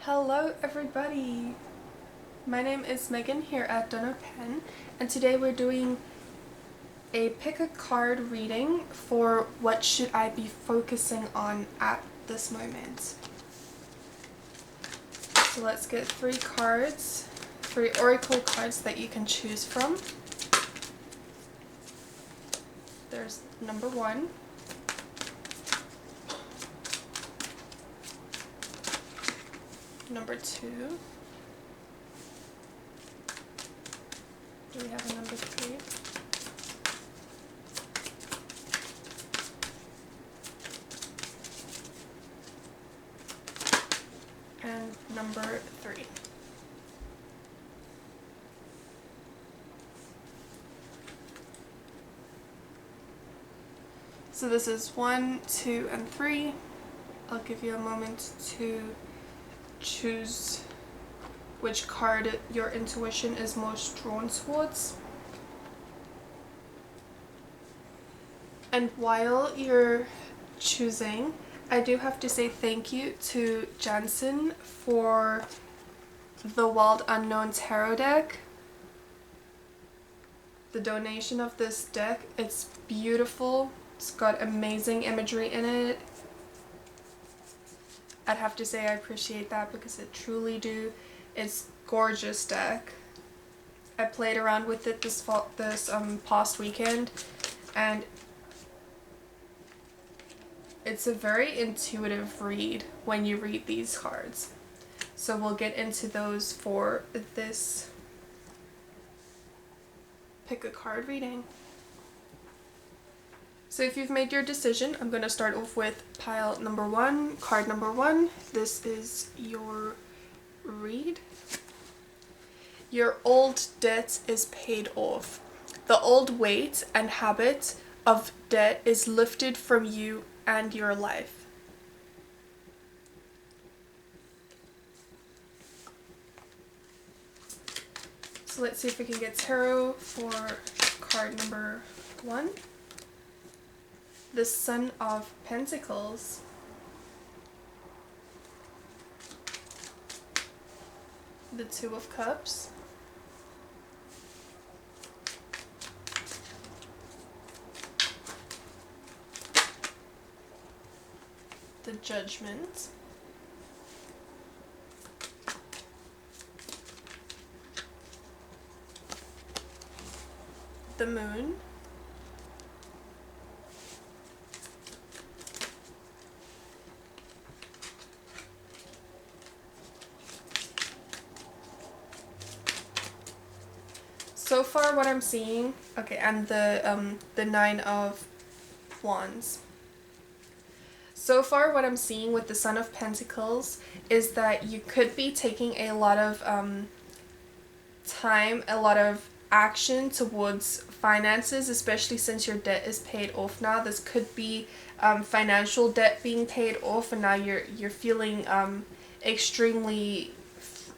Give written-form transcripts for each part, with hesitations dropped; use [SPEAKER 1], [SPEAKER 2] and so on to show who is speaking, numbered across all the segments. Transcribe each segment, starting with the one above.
[SPEAKER 1] Hello everybody! My name is Megan here at Donor Pen, and today we're doing a pick a card reading for what should I be focusing on at this moment. So let's get three oracle cards that you can choose from. There's number 1, number 2, do we have a number 3? And number 3. So this is 1, 2, and 3. I'll give you a moment to choose which card your intuition is most drawn towards. And while you're choosing, I do have to say thank you to Jansen for the Wild Unknown Tarot deck. The donation of this deck, it's beautiful. It's got amazing imagery in it. I'd have to say I appreciate that because it truly do. It's gorgeous deck. I played around with it this past weekend, and it's a very intuitive read when you read these cards. So we'll get into those for this pick a card reading. So if you've made your decision, I'm going to start off with pile number 1, card number 1. This is your read. Your old debt is paid off. The old weight and habit of debt is lifted from you and your life. So let's see if we can get tarot for card number 1. The Son of Pentacles. The Two of Cups. The Judgment. The Moon. So far what I'm seeing, okay, and the Nine of Wands. So far what I'm seeing with the Son of Pentacles is that you could be taking a lot of time, a lot of action towards finances, especially since your debt is paid off now. This could be financial debt being paid off, and now you're feeling extremely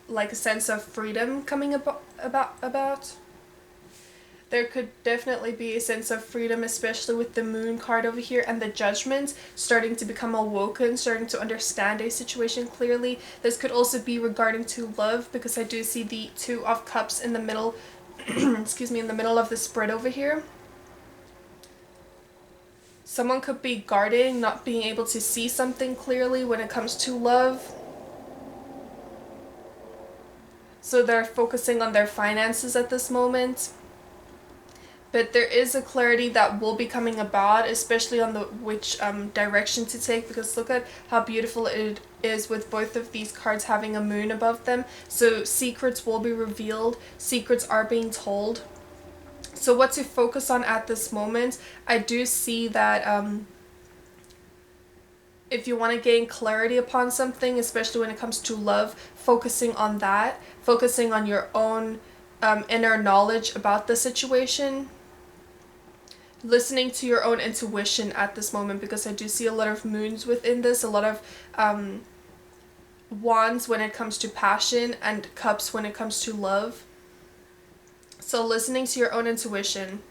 [SPEAKER 1] like a sense of freedom coming about. There could definitely be a sense of freedom, especially with the Moon card over here and the Judgment, starting to become awoken, starting to understand a situation clearly. This could also be regarding to love, because I do see the Two of Cups in the middle, excuse me, in the middle of the spread over here. Someone could be guarding, not being able to see something clearly when it comes to love. So they're focusing on their finances at this moment. But there is a clarity that will be coming about, especially on the which direction to take, because look at how beautiful it is with both of these cards having a moon above them. So secrets will be revealed, secrets are being told. So what to focus on at this moment, I do see that if you want to gain clarity upon something, especially when it comes to love, focusing on that, focusing on your own inner knowledge about the situation. Listening to your own intuition at this moment, because I do see a lot of moons within this, a lot of wands when it comes to passion and cups when it comes to love. So listening to your own intuition.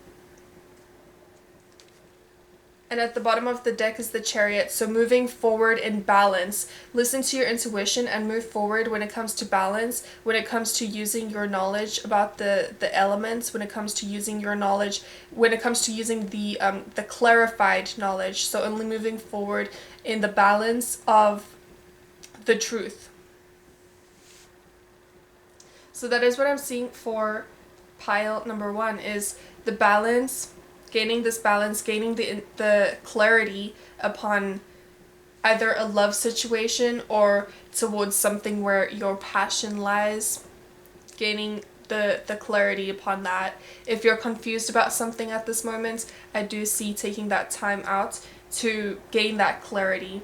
[SPEAKER 1] And at the bottom of the deck is the Chariot. So moving forward in balance. Listen to your intuition and move forward when it comes to balance, when it comes to using your knowledge about the elements, when it comes to using your knowledge, when it comes to using the clarified knowledge. So only moving forward in the balance of the truth. So that is what I'm seeing for pile number 1, is the balance, gaining this balance, gaining the clarity upon either a love situation or towards something where your passion lies, gaining the clarity upon that. If you're confused about something at this moment, I do see taking that time out to gain that clarity.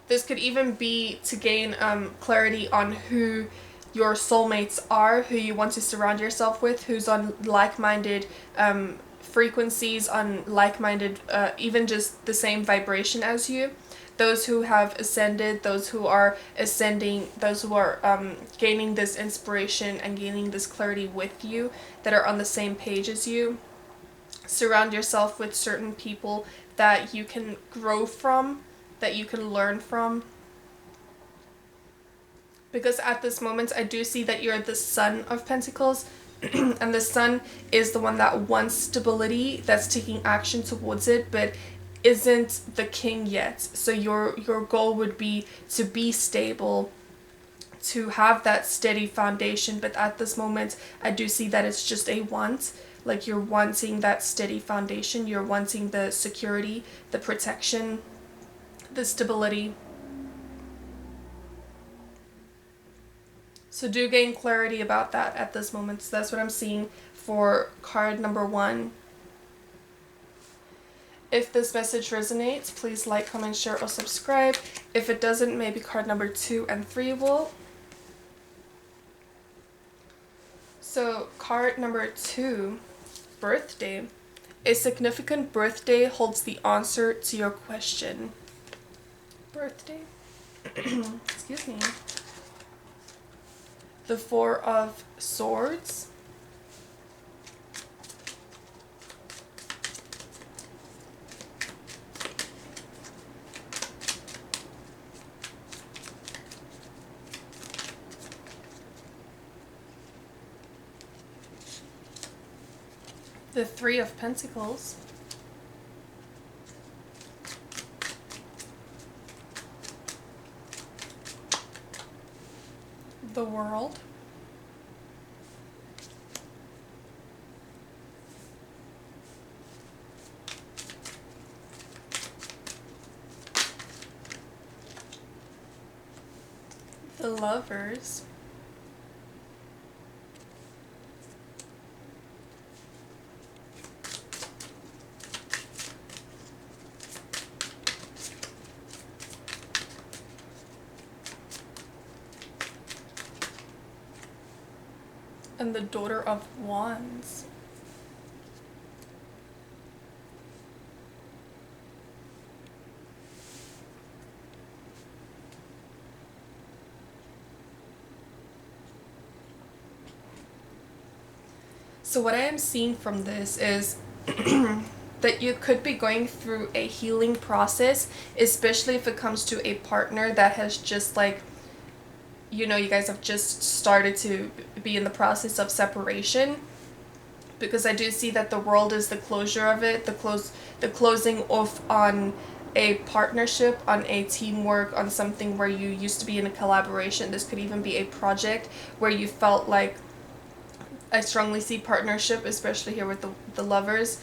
[SPEAKER 1] This could even be to gain clarity on who your soulmates are, who you want to surround yourself with, who's on like-minded frequencies, on like-minded, even just the same vibration as you. Those who have ascended, those who are ascending, those who are gaining this inspiration and gaining this clarity with you, that are on the same page as you. Surround yourself with certain people that you can grow from, that you can learn from. Because at this moment, I do see that you're the Sun of Pentacles, and the Sun is the one that wants stability, that's taking action towards it, but isn't the king yet. So your goal would be to be stable, to have that steady foundation, but at this moment, I do see that it's just a want. Like, you're wanting that steady foundation, you're wanting the security, the protection, the stability. So do gain clarity about that at this moment. So that's what I'm seeing for card number 1. If this message resonates, please like, comment, share, or subscribe. If it doesn't, maybe card number 2 and 3 will. So card number 2, birthday. A significant birthday holds the answer to your question. Birthday. Excuse me. The 4 of Swords. The 3 of Pentacles. The World. The Lovers. And the Daughter of Wands. So what I am seeing from this is that you could be going through a healing process, especially if it comes to a partner that has just, like, you know, you guys have just started to be in the process of separation. Because I do see that the World is the closure of it, the closing off on a partnership, on a teamwork, on something where you used to be in a collaboration. This could even be a project where you felt like, I strongly see partnership, especially here with the Lovers.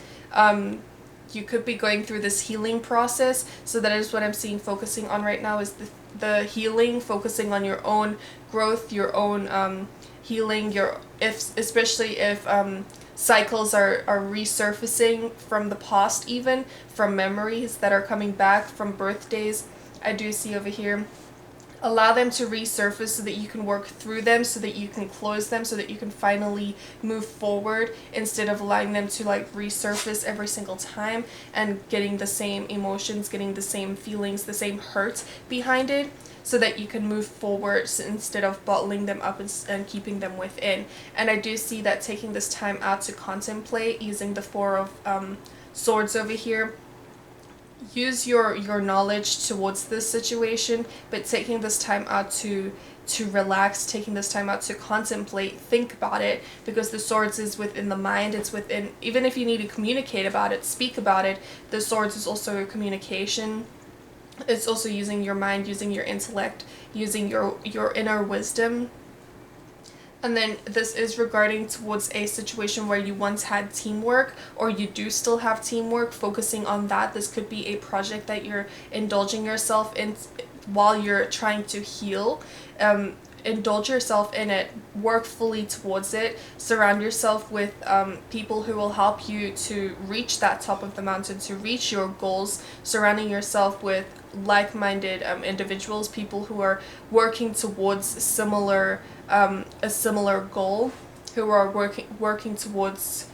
[SPEAKER 1] You could be going through this healing process. So that is what I'm seeing, focusing on right now, is the healing, focusing on your own growth, your own healing, especially if cycles are resurfacing from the past, even from memories that are coming back from birthdays. I do see over here, allow them to resurface so that you can work through them, so that you can close them, so that you can finally move forward, instead of allowing them to, like, resurface every single time and getting the same emotions, getting the same feelings, the same hurt behind it, so that you can move forward instead of bottling them up and keeping them within. And I do see that taking this time out to contemplate, using the 4 Swords over here. Use your knowledge towards this situation, but taking this time out to relax, taking this time out to contemplate, think about it, because the swords is within the mind, it's within, even if you need to communicate about it, speak about it, the swords is also a communication. It's also using your mind, using your intellect, using your inner wisdom. And then this is regarding towards a situation where you once had teamwork, or you do still have teamwork, focusing on that. This could be a project that you're indulging yourself in while you're trying to heal. Indulge yourself in it, work fully towards it, surround yourself with people who will help you to reach that top of the mountain, to reach your goals, surrounding yourself with like-minded individuals, people who are working towards a similar goal, who are working towards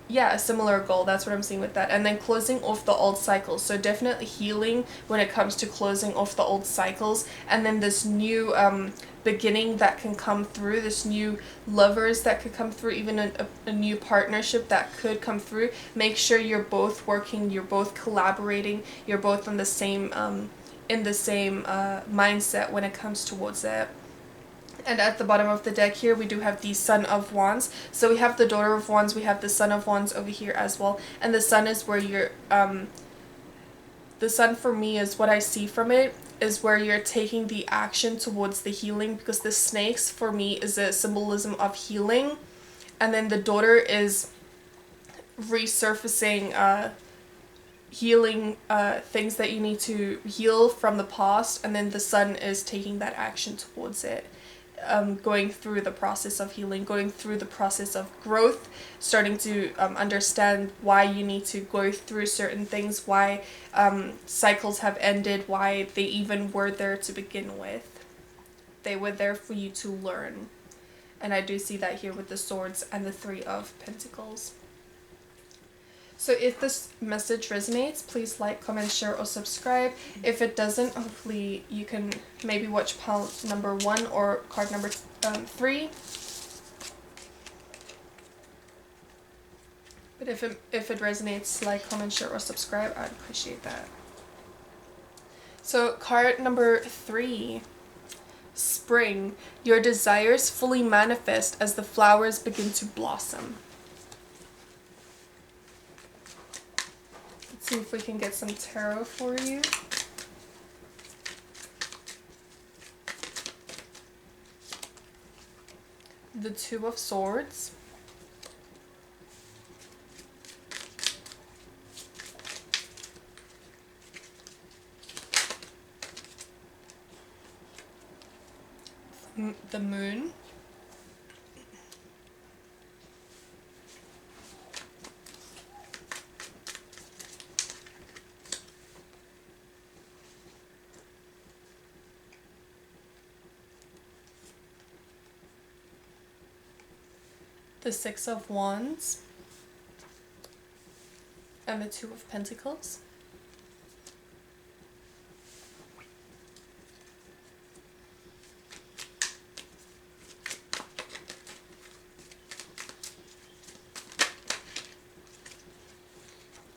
[SPEAKER 1] a similar goal. That's what I'm seeing with that. And then closing off the old cycles, so definitely healing when it comes to closing off the old cycles, and then this new beginning that can come through, this new lovers that could come through, even a new partnership that could come through. Make sure you're both working, you're both collaborating, you're both on the same in the same mindset when it comes towards it. And at the bottom of the deck here, we do have the Son of Wands. So we have the Daughter of Wands, we have the Son of Wands over here as well. And the Sun is where you're, the Sun for me is what I see from it, is where you're taking the action towards the healing, because the snakes for me is a symbolism of healing. And then the Daughter is resurfacing, healing things that you need to heal from the past. And then the Sun is taking that action towards it. Going through the process of healing, going through the process of growth, starting to understand why you need to go through certain things, why cycles have ended, why they even were there to begin with. They were there for you to learn. And I do see that here with the Swords and the Three of Pentacles. So if this message resonates, please like, comment, share, or subscribe. If it doesn't, hopefully you can maybe watch pile number 1 or card number 3. But if it resonates, like, comment, share, or subscribe, I'd appreciate that. So card number 3. Spring. Your desires fully manifest as the flowers begin to blossom. See if we can get some tarot for you. The Two of Swords. The Moon. The Six of Wands, and the Two of Pentacles.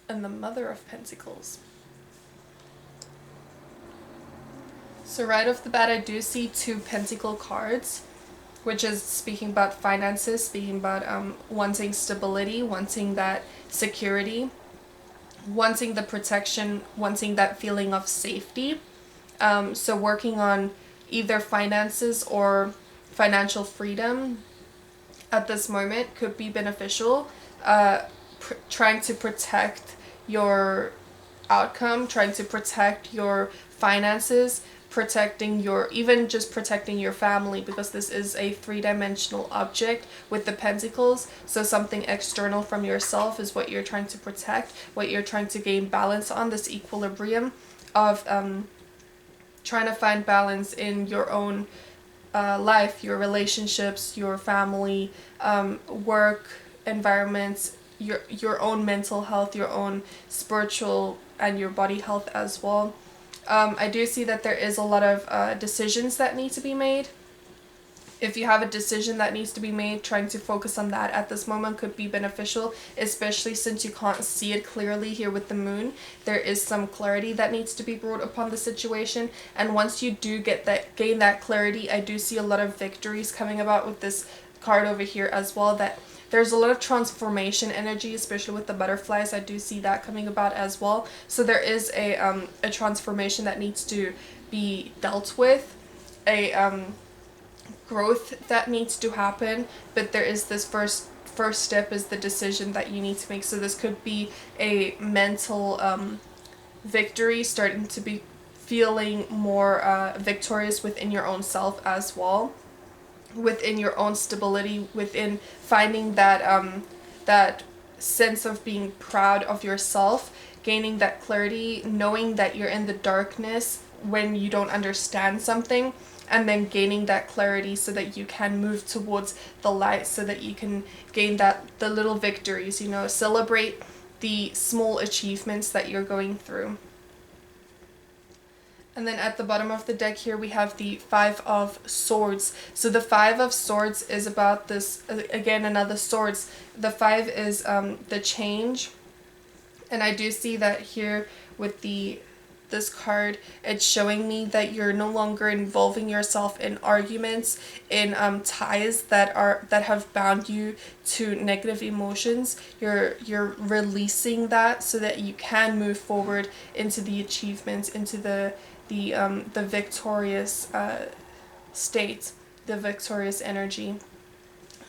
[SPEAKER 1] And the Mother of Pentacles. So right off the bat, I do see 2 Pentacle cards, which is speaking about finances, speaking about wanting stability, wanting that security, wanting the protection, wanting that feeling of safety. So working on either finances or financial freedom at this moment could be beneficial. Trying to protect your outcome, trying to protect your finances, protecting even just protecting your family, because this is a 3-dimensional object with the pentacles. So something external from yourself is what you're trying to protect, what you're trying to gain balance on, this equilibrium of trying to find balance in your own life, your relationships, your family, work environments, your own mental health, your own spiritual and your body health as well. I do see that there is a lot of decisions that need to be made. If you have a decision that needs to be made, trying to focus on that at this moment could be beneficial, especially since you can't see it clearly here with the moon. There is some clarity that needs to be brought upon the situation, and once you do gain that clarity, I do see a lot of victories coming about with this card over here as well. That there's a lot of transformation energy, especially with the butterflies. I do see that coming about as well. So there is a transformation that needs to be dealt with, a growth that needs to happen, but there is this first step is the decision that you need to make. So this could be a mental victory, starting to be feeling more victorious within your own self as well, within your own stability, within finding that that sense of being proud of yourself, gaining that clarity, knowing that you're in the darkness when you don't understand something, and then gaining that clarity so that you can move towards the light, so that you can gain the little victories, you know, celebrate the small achievements that you're going through. And then at the bottom of the deck here we have the Five of Swords. So the Five of Swords is about this, again, another swords. The five is the change, and I do see that here with this card. It's showing me that you're no longer involving yourself in arguments, in ties that have bound you to negative emotions. You're releasing that so that you can move forward into the achievements, into the victorious state, the victorious energy.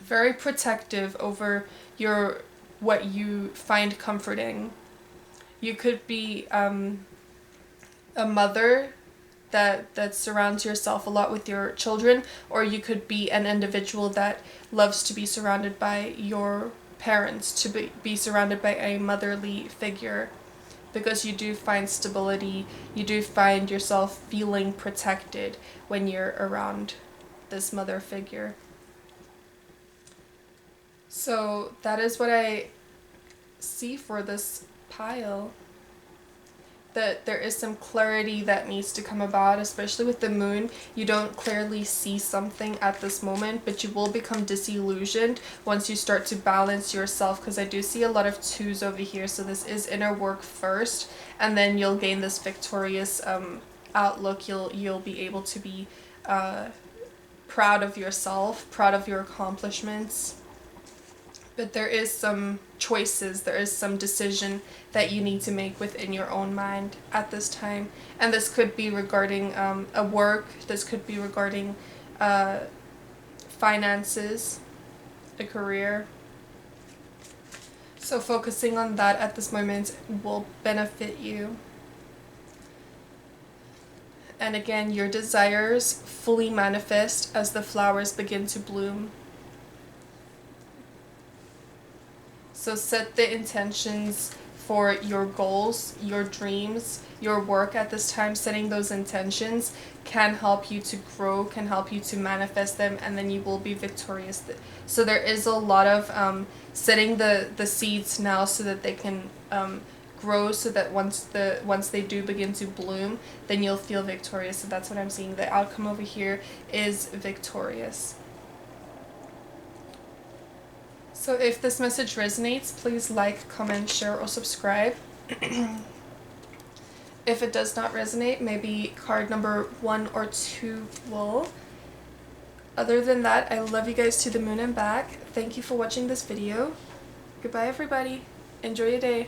[SPEAKER 1] Very protective over what you find comforting. You could be a mother that surrounds yourself a lot with your children, or you could be an individual that loves to be surrounded by your parents, to be surrounded by a motherly figure, because you do find stability, you do find yourself feeling protected when you're around this mother figure. So that is what I see for this pile. That there is some clarity that needs to come about, especially with the moon. You don't clearly see something at this moment, but you will become disillusioned once you start to balance yourself, because I do see a lot of twos over here. So this is inner work first, and then you'll gain this victorious outlook. You'll be able to be proud of yourself, proud of your accomplishments. But there is some choices, there is some decision that you need to make within your own mind at this time. And this could be regarding a work, this could be regarding finances, a career. So focusing on that at this moment will benefit you. And again, your desires fully manifest as the flowers begin to bloom. So set the intentions for your goals, your dreams, your work at this time. Setting those intentions can help you to grow, can help you to manifest them, and then you will be victorious. So there is a lot of setting the seeds now so that they can grow, so that once they do begin to bloom, then you'll feel victorious. So that's what I'm seeing. The outcome over here is victorious. So if this message resonates, please like, comment, share, or subscribe. If it does not resonate, maybe card number 1 or 2 will. Other than that, I love you guys to the moon and back. Thank you for watching this video. Goodbye, everybody. Enjoy your day.